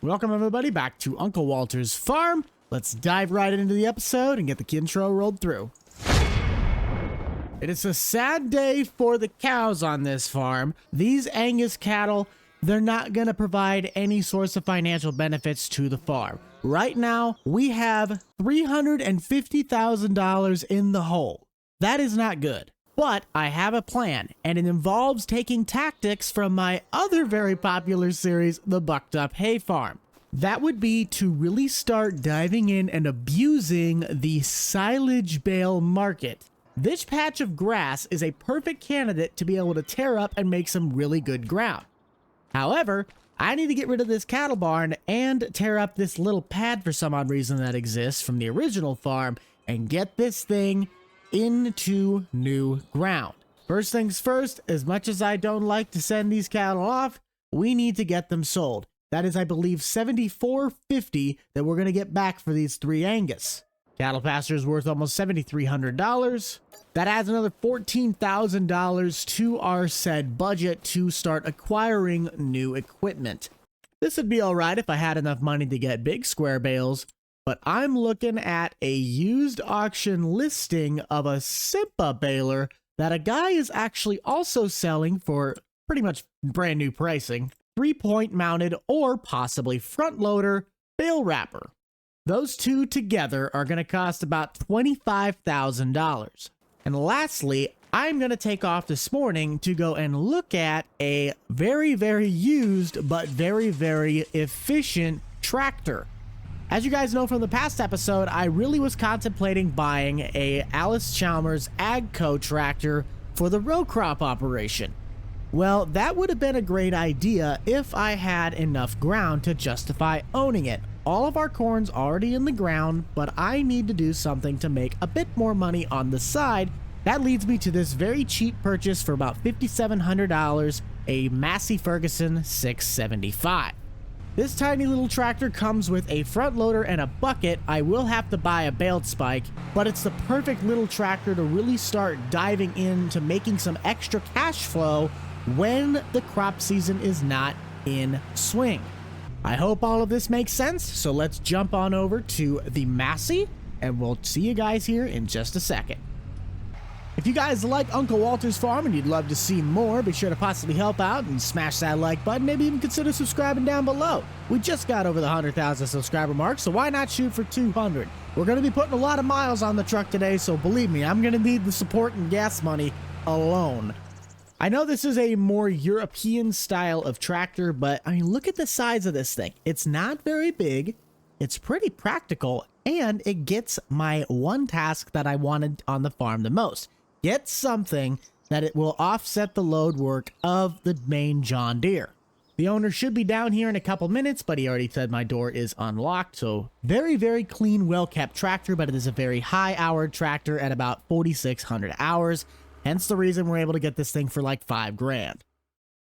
Welcome everybody back to Uncle Walter's farm. Let's dive right into the episode and get the intro rolled through. It is a sad day for the cows on this farm. These Angus cattle, they're not going to provide any source of financial benefits to the farm. Right now, we have $350,000 in the hole. That is not good. But I have a plan, and it involves taking tactics from my other very popular series, the Bucked Up Hay Farm. That would be to really start diving in and abusing the silage bale market. This patch of grass is a perfect candidate to be able to tear up and make some really good ground. However, I need to get rid of this cattle barn and tear up this little pad for some odd reason that exists from the original farm and get this thing into new ground. First things first, as much as I don't like to send these cattle off, we need to get them sold. That is, I believe, $74.50 that we're going to get back for these 3 Angus. Cattle pasture is worth almost $7,300. That adds another $14,000 to our said budget to start acquiring new equipment. This would be alright if I had enough money to get big square bales, but I'm looking at a used auction listing of a Simpa baler that a guy is actually also selling for pretty much brand new pricing. 3-point mounted or possibly front loader bale wrapper. Those two together are going to cost about $25,000. And lastly, I'm going to take off this morning to go and look at a very, very used but very, very efficient tractor. As you guys know from the past episode, I really was contemplating buying a Alice Chalmers AGCO tractor for the row crop operation. Well, that would have been a great idea if I had enough ground to justify owning it. All of our corn's already in the ground, but I need to do something to make a bit more money on the side. That leads me to this very cheap purchase for about $5,700, a Massey Ferguson 675. This tiny little tractor comes with a front loader and a bucket. I will have to buy a baled spike, but it's the perfect little tractor to really start diving into making some extra cash flow when the crop season is not in swing. I hope all of this makes sense, so let's jump on over to the Massey, and we'll see you guys here in just a second. If you guys like Uncle Walter's Farm and you'd love to see more, be sure to possibly help out and smash that like button, maybe even consider subscribing down below. We just got over the 100,000 subscriber mark, so why not shoot for 200? We're going to be putting a lot of miles on the truck today, so believe me, I'm going to need the support and gas money alone. I know this is a more European style of tractor, but I mean, look at the size of this thing. It's not very big, it's pretty practical, and it gets my one task that I wanted on the farm the most. Get something that it will offset the load work of the main John Deere. The owner should be down here in a couple minutes, but he already said my door is unlocked, so very, very clean, well-kept tractor, but it is a very high-hour tractor at about 4,600 hours. Hence the reason we're able to get this thing for like $5,000.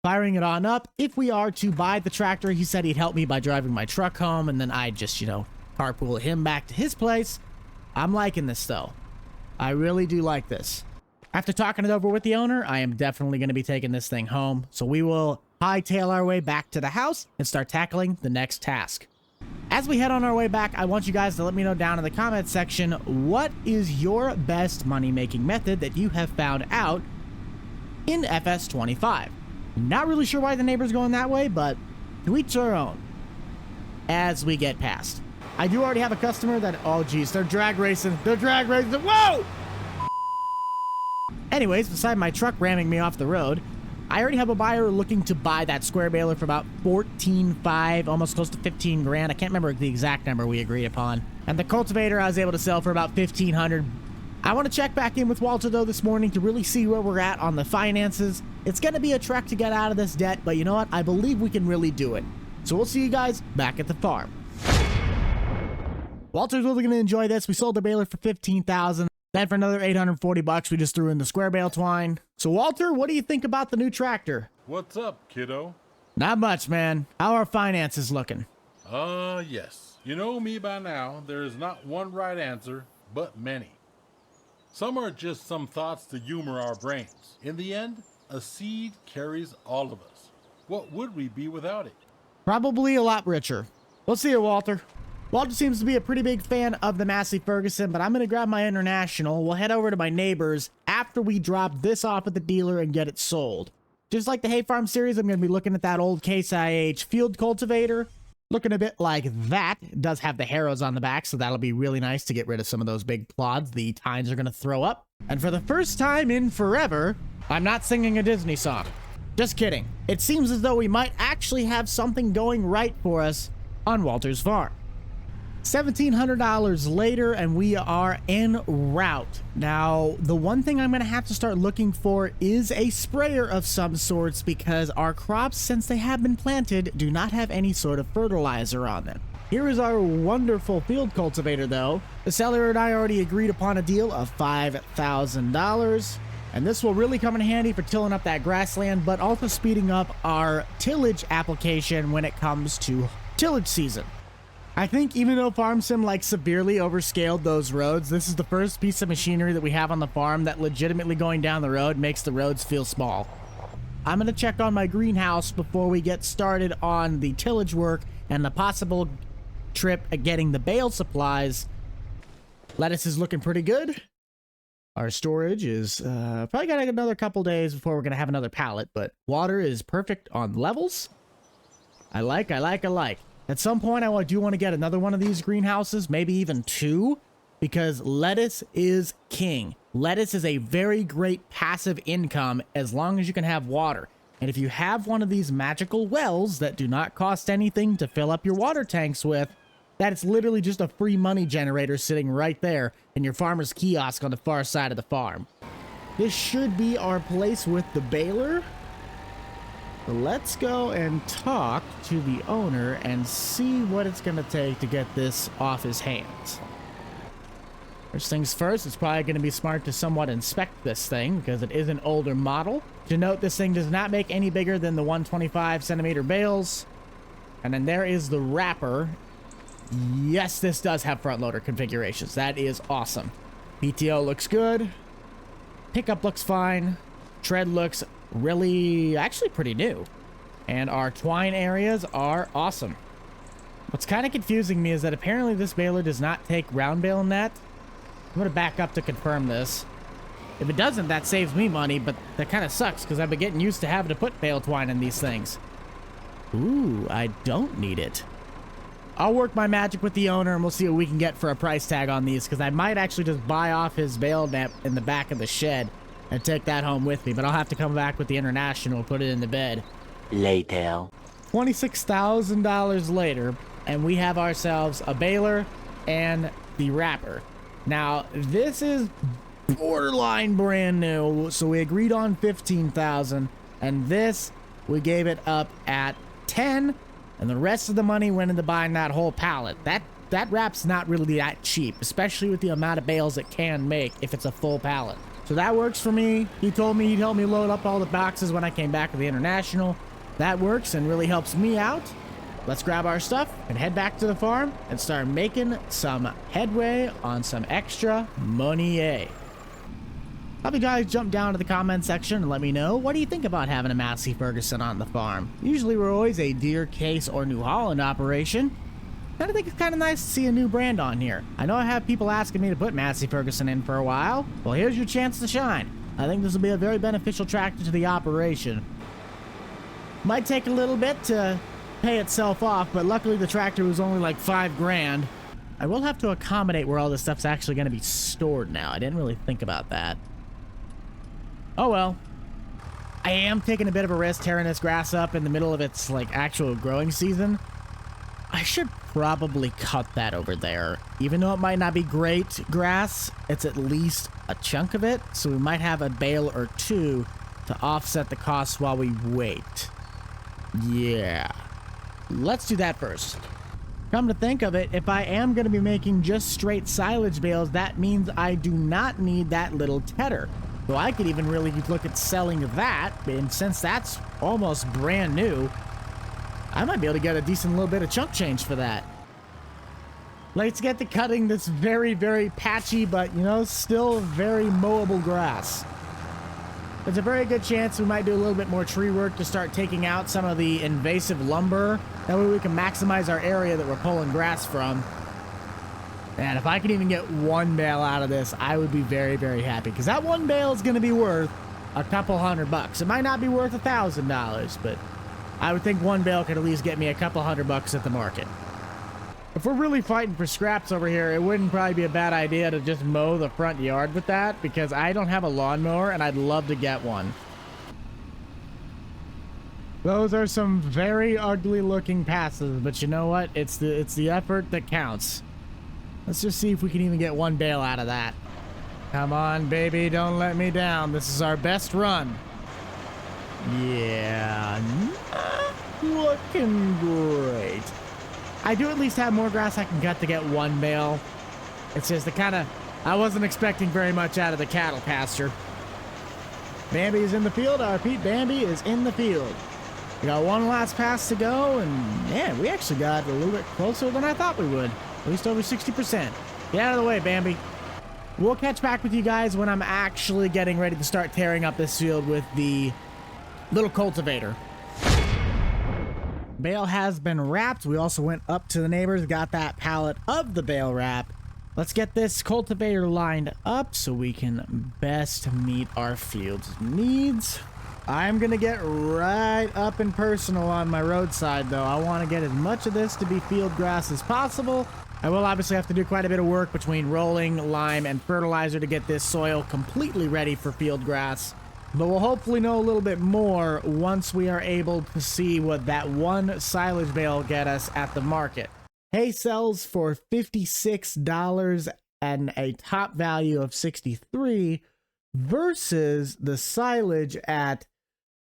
Firing it on up, if we are to buy the tractor, he said he'd help me by driving my truck home, and then I'd just, carpool him back to his place. I'm liking this though. I really do like this. After talking it over with the owner, I am definitely going to be taking this thing home, so we will hightail our way back to the house and start tackling the next task. As we head on our way back, I want you guys to let me know down in the comments section, what is your best money-making method that you have found out in FS25? Not really sure why the neighbor's going that way, but to each their own as we get past. I do already have a customer that, oh geez, they're drag racing. Whoa! Anyways, beside my truck ramming me off the road, I already have a buyer looking to buy that square baler for about $14,500, almost close to $15,000. I can't remember the exact number we agreed upon. And the cultivator I was able to sell for about $1,500. I want to check back in with Walter though this morning to really see where we're at on the finances. It's going to be a trek to get out of this debt, but you know what? I believe we can really do it. So we'll see you guys back at the farm. Walter's really going to enjoy this. We sold the baler for $15,000. Then for another $840, we just threw in the square bale twine. So Walter, what do you think about the new tractor? What's up, kiddo? Not much, man. How are finances looking? Yes. You know me by now. There is not one right answer, but many. Some are just some thoughts to humor our brains. In the end, a seed carries all of us. What would we be without it? Probably a lot richer. We'll see you, Walter. Walter seems to be a pretty big fan of the Massey Ferguson, but I'm going to grab my International. We'll head over to my neighbors after we drop this off at the dealer and get it sold. Just like the Hay Farm series, I'm going to be looking at that old Case IH field cultivator. Looking a bit like that. It does have the harrows on the back, so that'll be really nice to get rid of some of those big plods the tines are going to throw up. And for the first time in forever, I'm not singing a Disney song. Just kidding. It seems as though we might actually have something going right for us on Walter's farm. $1,700 later, and we are en route. Now, the one thing I'm going to have to start looking for is a sprayer of some sorts, because our crops, since they have been planted, do not have any sort of fertilizer on them. Here is our wonderful field cultivator, though. The seller and I already agreed upon a deal of $5,000. And this will really come in handy for tilling up that grassland, but also speeding up our tillage application when it comes to tillage season. I think even though Farm Sim severely overscaled those roads, this is the first piece of machinery that we have on the farm that legitimately going down the road makes the roads feel small. I'm going to check on my greenhouse before we get started on the tillage work and the possible trip at getting the bale supplies. Lettuce is looking pretty good. Our storage is probably got another couple days before we're going to have another pallet, but water is perfect on levels. I like. At some point, I do want to get another one of these greenhouses, maybe even two, because lettuce is king. Lettuce is a very great passive income as long as you can have water. And if you have one of these magical wells that do not cost anything to fill up your water tanks with, that's literally just a free money generator sitting right there in your farmer's kiosk on the far side of the farm. This should be our place with the baler. Let's go and talk to the owner and see what it's going to take to get this off his hands. First things first, it's probably going to be smart to somewhat inspect this thing because it is an older model. To note, this thing does not make any bigger than the 125 centimeter bales. And then there is the wrapper. Yes, this does have front loader configurations. That is awesome. PTO looks good. Pickup looks fine. Tread looks really, actually pretty new. And our twine areas are awesome. What's kind of confusing me is that apparently this baler does not take round bale net. I'm going to back up to confirm this. If it doesn't, that saves me money, but that kind of sucks because I've been getting used to having to put bale twine in these things. Ooh, I don't need it. I'll work my magic with the owner and we'll see what we can get for a price tag on these, because I might actually just buy off his bale net in the back of the shed and take that home with me, but I'll have to come back with the International, put it in the bed. Later. $26,000 later, and we have ourselves a baler and the wrapper. Now, this is borderline brand new, so we agreed on $15,000, and this, we gave it up at $10,000, and the rest of the money went into buying that whole pallet. That wrap's not really that cheap, especially with the amount of bales it can make if it's a full pallet. So that works for me. He told me he'd help me load up all the boxes when I came back with the International. That works and really helps me out. Let's grab our stuff and head back to the farm and start making some headway on some extra money. Have you guys jump down to the comment section and let me know, what do you think about having a Massey Ferguson on the farm? Usually we're always a Deere, Case, or New Holland operation. And I think it's kind of nice to see a new brand on here. I know I have people asking me to put Massey Ferguson in for a while. Well, here's your chance to shine. I think this will be a very beneficial tractor to the operation. Might take a little bit to pay itself off, but luckily the tractor was only like $5,000. I will have to accommodate where all this stuff's actually going to be stored now. I didn't really think about that. Oh well. I am taking a bit of a risk tearing this grass up in the middle of its actual growing season. I should probably cut that over there. Even though it might not be great grass, it's at least a chunk of it, so we might have a bale or two to offset the costs while we wait. Yeah. Let's do that first. Come to think of it, if I am going to be making just straight silage bales, that means I do not need that little tedder. So I could even really look at selling that, and since that's almost brand new, I might be able to get a decent little bit of chunk change for that. Let's get to cutting this very, very patchy, but, still very mowable grass. There's a very good chance we might do a little bit more tree work to start taking out some of the invasive lumber That way we can maximize our area that we're pulling grass from. And if I could even get one bale out of this, I would be very, very happy. Because that one bale is going to be worth a couple $100. It might not be worth $1,000, but I would think one bale could at least get me a couple $100 at the market. If we're really fighting for scraps over here, it wouldn't probably be a bad idea to just mow the front yard with that, because I don't have a lawnmower and I'd love to get one. Those are some very ugly looking passes, but you know what? It's the effort that counts. Let's just see if we can even get one bale out of that. Come on, baby, don't let me down. This is our best run. Yeah, looking great. I do at least have more grass I can cut to get one bale. It's just I wasn't expecting very much out of the cattle pasture. Bambi is in the field. I repeat, Bambi is in the field. We got one last pass to go, and man, we actually got a little bit closer than I thought we would. At least over 60%. Get out of the way, Bambi. We'll catch back with you guys when I'm actually getting ready to start tearing up this field with the little cultivator. Bale has been wrapped. We also went up to the neighbors, got that pallet of the bale wrap. Let's get this cultivator lined up so we can best meet our field's needs. I'm gonna get right up and personal on my roadside, though. I want to get as much of this to be field grass as possible. I will obviously have to do quite a bit of work between rolling, lime, and fertilizer to get this soil completely ready for field grass. But we'll hopefully know a little bit more once we are able to see what that one silage bale will get us at the market. Hay sells for $56 and a top value of $63 versus the silage at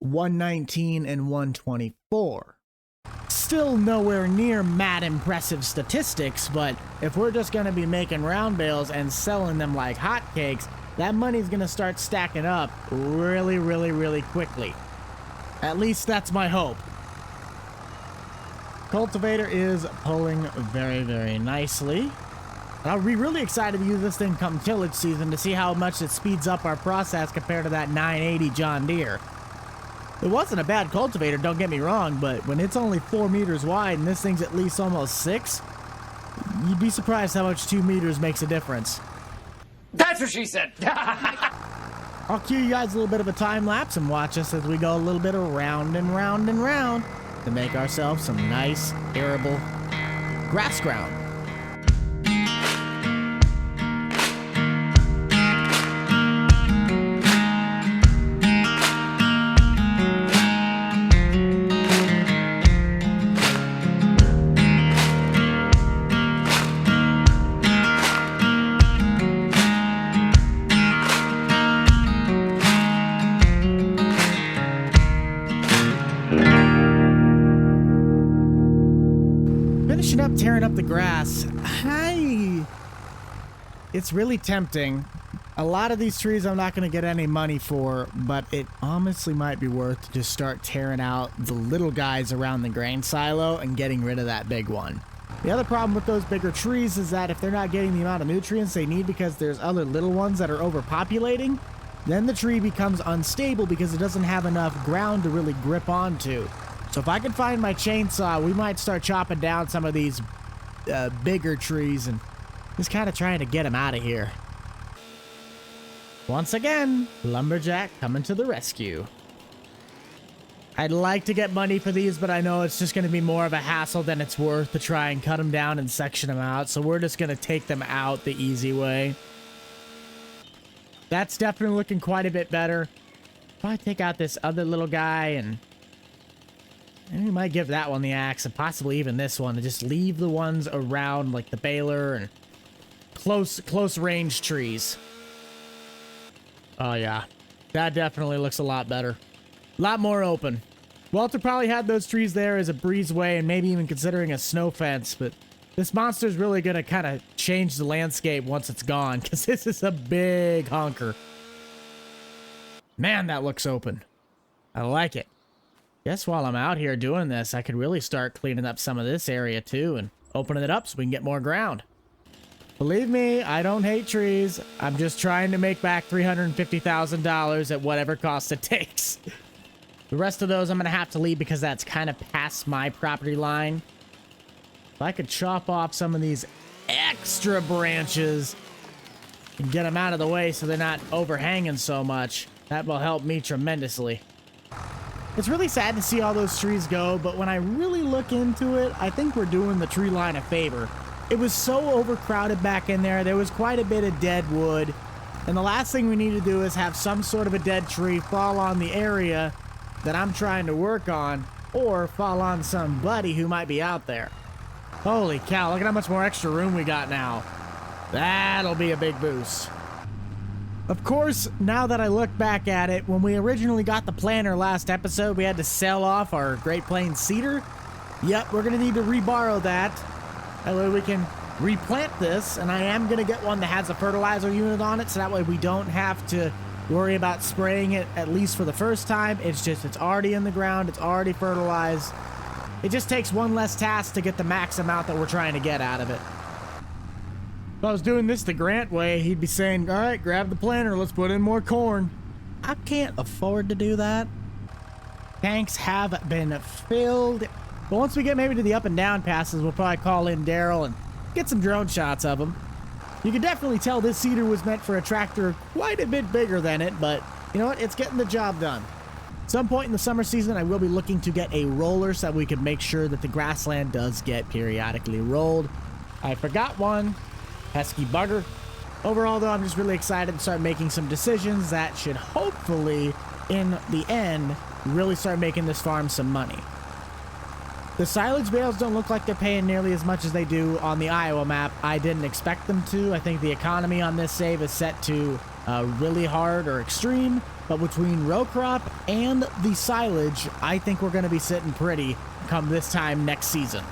$119 and $124. Still nowhere near mad impressive statistics, but if we're just going to be making round bales and selling them like hotcakes, that money's going to start stacking up really, really, really quickly. At least that's my hope. Cultivator is pulling very, very nicely. I'll be really excited to use this thing come tillage season to see how much it speeds up our process compared to that 980 John Deere. It wasn't a bad cultivator, don't get me wrong, but when it's only 4 meters wide and this thing's at least almost 6, you'd be surprised how much 2 meters makes a difference. That's what she said. I'll cue you guys a little bit of a time lapse and watch us as we go a little bit around and round and round to make ourselves some nice, arable grass ground. Tearing up the grass. It's really tempting. A lot of these trees I'm not going to get any money for, but it honestly might be worth to just start tearing out the little guys around the grain silo and getting rid of that big one. The other problem with those bigger trees is that if they're not getting the amount of nutrients they need because there's other little ones that are overpopulating, then the tree becomes unstable because it doesn't have enough ground to really grip onto. So if I can find my chainsaw, we might start chopping down some of these bigger trees and just kind of trying to get them out of here. Once again, Lumberjack coming to the rescue. I'd like to get money for these, but I know it's just going to be more of a hassle than it's worth to try and cut them down and section them out, so we're just going to take them out the easy way. That's definitely looking quite a bit better. If I take out this other little guy and we might give that one the axe and possibly even this one, and just leave the ones around like the baler and close range trees. Oh yeah, that definitely looks a lot better. A lot more open. Walter probably had those trees there as a breezeway and maybe even considering a snow fence, but this monster's really gonna kind of change the landscape once it's gone, because this is a big honker. Man, that looks open. I like it. Guess while I'm out here doing this, I could really start cleaning up some of this area too and opening it up so we can get more ground. Believe me, I don't hate trees. I'm just trying to make back $350,000 at whatever cost it takes. The rest of those I'm going to have to leave because that's kind of past my property line. If I could chop off some of these extra branches and get them out of the way so they're not overhanging so much, that will help me tremendously. It's really sad to see all those trees go, but when I really look into it, I think we're doing the tree line a favor. It was so overcrowded back in there. There was quite a bit of dead wood. And the last thing we need to do is have some sort of a dead tree fall on the area that I'm trying to work on, or fall on somebody who might be out there. Holy cow, look at how much more extra room we got now. That'll be a big boost. Of course, now that I look back at it, when we originally got the planter last episode, we had to sell off our Great Plains cedar. Yep, we're going to need to reborrow that. That way we can replant this, and I am going to get one that has a fertilizer unit on it, so that way we don't have to worry about spraying it, at least for the first time. It's already in the ground, it's already fertilized. It just takes one less task to get the max amount that we're trying to get out of it. If I was doing this the Grant way, he'd be saying, all right, grab the planter, let's put in more corn. I can't afford to do that. Tanks have been filled. But once we get maybe to the up and down passes, we'll probably call in Daryl and get some drone shots of them. You can definitely tell this cedar was meant for a tractor quite a bit bigger than it, but you know what? It's getting the job done. At some point in the summer season, I will be looking to get a roller so that we can make sure that the grassland does get periodically rolled. I forgot one. Pesky bugger. Overall, though, I'm just really excited to start making some decisions that should hopefully, in the end, really start making this farm some money. The silage bales don't look like they're paying nearly as much as they do on the Iowa map. I didn't expect them to. I think the economy on this save is set to really hard or extreme. But between row crop and the silage, I think we're going to be sitting pretty come this time next season.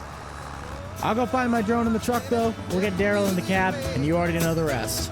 I'll go find my drone in the truck, though. We'll get Daryl in the cab, and you already know the rest.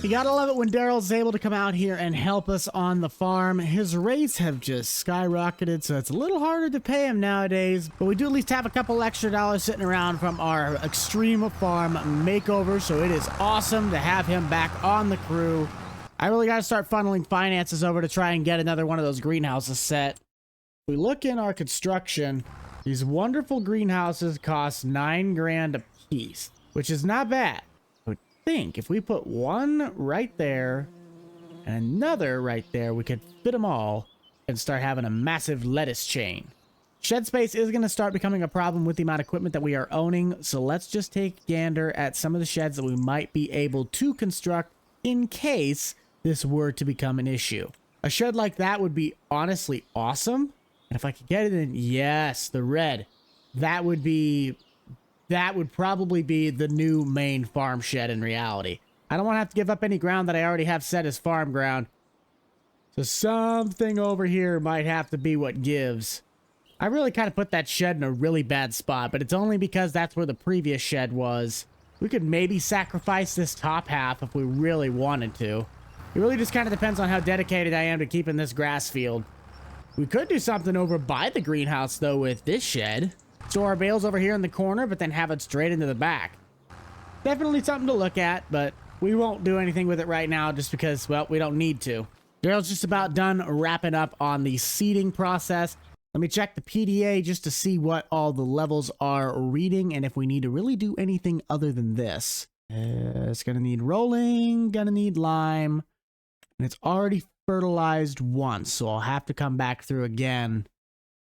You gotta love it when Daryl's able to come out here and help us on the farm. His rates have just skyrocketed, so it's a little harder to pay him nowadays. But we do at least have a couple extra dollars sitting around from our Extreme Farm makeover, so it is awesome to have him back on the crew. I really gotta start funneling finances over to try and get another one of those greenhouses set. We look in our construction, these wonderful greenhouses cost $9 grand a piece, which is not bad. Think if we put one right there and another right there, we could fit them all and start having a massive lettuce chain. Shed space is going to start becoming a problem with the amount of equipment that we are owning, so let's just take a gander at some of the sheds that we might be able to construct in case this were to become an issue. A shed like that would be honestly awesome, and if I could get it in, yes, the red, that would probably be the new main farm shed in reality. I don't want to have to give up any ground that I already have set as farm ground. So something over here might have to be what gives. I really kind of put that shed in a really bad spot, but it's only because that's where the previous shed was. We could maybe sacrifice this top half if we really wanted to. It really just kind of depends on how dedicated I am to keeping this grass field. We could do something over by the greenhouse, though, with this shed. Store our bales over here in the corner, but then have it straight into the back. Definitely something to look at, but we won't do anything with it right now just because, well, we don't need to. Daryl's just about done wrapping up on the seeding process. Let me check the PDA just to see what all the levels are reading and if we need to really do anything other than this. It's going to need rolling, going to need lime, and it's already fertilized once, so I'll have to come back through again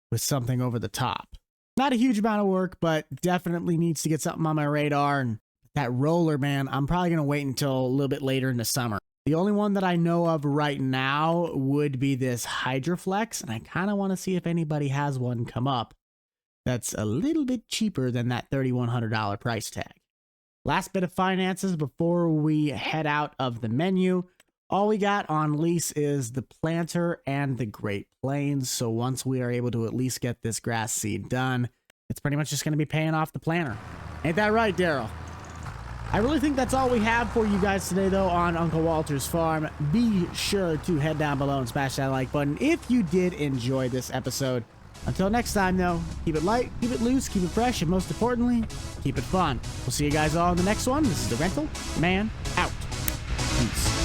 with something over the top. Not a huge amount of work, but definitely needs to get something on my radar. And that roller, man, I'm probably going to wait until a little bit later in the summer. The only one that I know of right now would be this Hydroflex, and I kind of want to see if anybody has one come up that's a little bit cheaper than that $3,100 price tag. Last bit of finances before we head out of the menu. All we got on lease is the planter and the Great Plains. So once we are able to at least get this grass seed done, it's pretty much just going to be paying off the planter. Ain't that right, Daryl? I really think that's all we have for you guys today, though, on Uncle Walter's farm. Be sure to head down below and smash that like button if you did enjoy this episode. Until next time, though, keep it light, keep it loose, keep it fresh, and most importantly, keep it fun. We'll see you guys all in the next one. This is the Rental Man out. Peace.